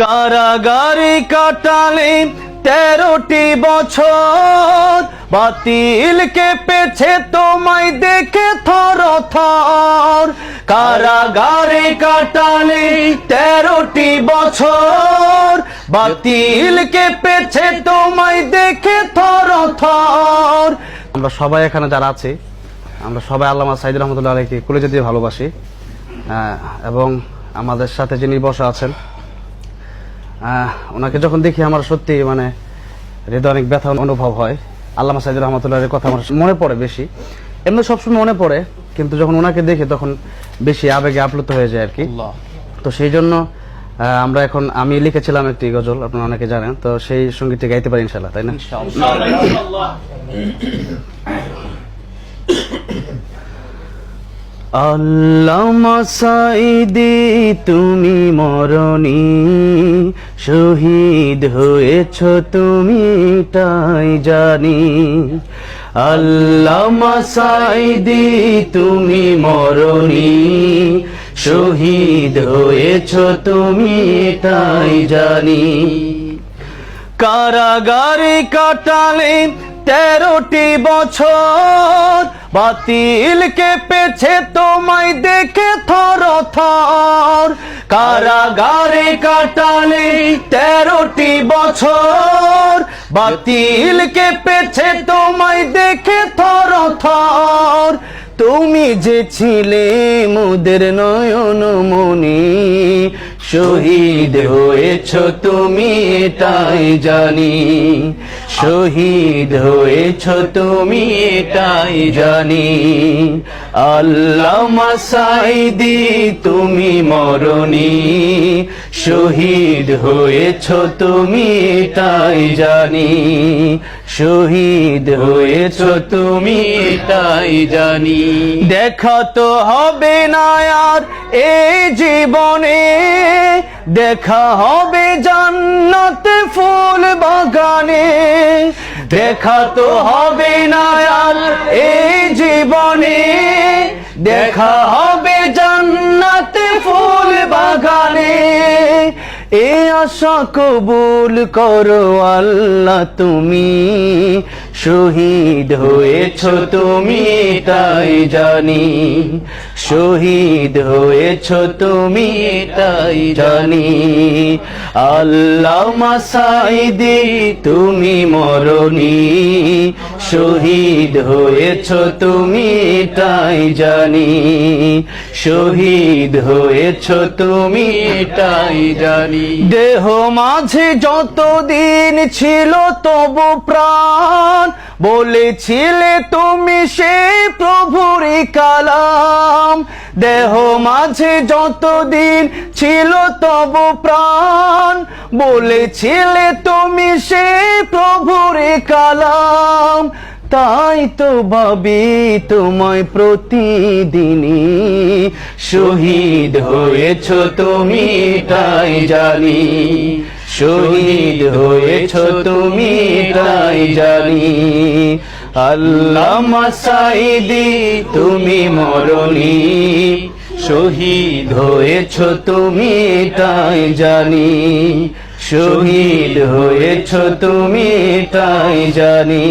কারাগারে কাটালে 13টি বছর, বাতিল কেঁপেছে তোমায় দেখে থর থর। কারাগারে কাটালে 13টি বছর, বাতিল কেঁপেছে তোমায় দেখে থর থর। আমরা সবাই এখানে যারা আছি, আমরা সবাই আল্লামা সাঈদী রহমতুল্লাহ আলাইহিকে কলিজা দিয়ে ভালোবাসি, এবং আমাদের সাথে যিনি বসা আছেন ওনাকে যখন দেখি আমার সত্যি মানে হৃদয় অনেক ব্যথা অনুভব হয়। আল্লামা সাঈদী রহমতুল্লাহের কথা আমার মনে পড়ে বেশি, এমনি সবসময় মনে পড়ে, কিন্তু যখন ওনাকে দেখি তখন বেশি আবেগে আপ্লুত হয়ে যায় আর কি। তো সেই জন্য আমরা এখন, আমি লিখেছিলাম একটি গজল, আপনারা অনেকে জানেন, তো সেই সঙ্গীতটি গাইতে পারি ইনশাআল্লাহ, তাই না? আল্লামা সাঈদী তুমি মরণী, শহীদ হয়েছ তুমি তাই জানি। আল্লামা সাঈদী তুমি মরণী, শহীদ হয়েছ তুমি তাই জানি। কারাগারে কাটালে 13টি বছর, বাতিল কেঁপেছে তোমায় দেখে থর থর। কারাগারে কাটালে 13টি বছর, বাতিল কেঁপেছে তোমায় দেখে থর থর। তুমি যে ছিলে মোদের নয়ন মনি, শহীদ হয়েছ তুমি এটাই জানি। শহীদ হয়েছ তুমি এটাই জানি। আল্লামা সাঈদী তুমি মরণী, শহীদ হয়েছ তুমি এটাই জানি। শহীদ হয়েছ তুমি এটাই জানি। দেখা তো হবে না আর এই জীবনে, দেখা হবে জান্নাতে ফুল বাগানে। দেখা তো হবে না আর এই জীবনে, দেখা হবে জান্নাতে ফুল বাগানে। এ আশা কবুল করো আল্লাহ তুমি, শহীদ হয়েছ তুমি তাই জানি। শহীদ হয়েছ তুমি তাই জানি। আল্লামা সাঈদী তুমি মরণী, শহীদ হয়েছ তুমি তাই জানি। শহীদ হয়েছ তুমি তাই জানি। দেহ মাঝে যতদিন ছিল তবু প্রাণ, বলেছিলে তুমি সেই প্রভুরই কালাম। দেহ মাঝে যতদিন ছিল তবু প্রাণ, বলেছিলে তুমি সেই প্রভুরই কালাম। তাই তো ভাবি তোমায় প্রতিদিনই, শহীদ হয়েছ তুমি তাই জানি। শহীদ হয়েছ তুমি তাই জানি। আল্লামা সাঈদী তুমি মরণী, শহীদ হয়েছ তুমি তাই জানি। শহীদ হয়েছ তুমি তাই জানি।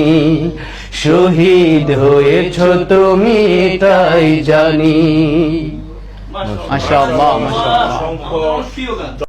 শহীদ হয়েছ তুমি তাই জানি। মাশাআল্লাহ, মাশাআল্লাহ।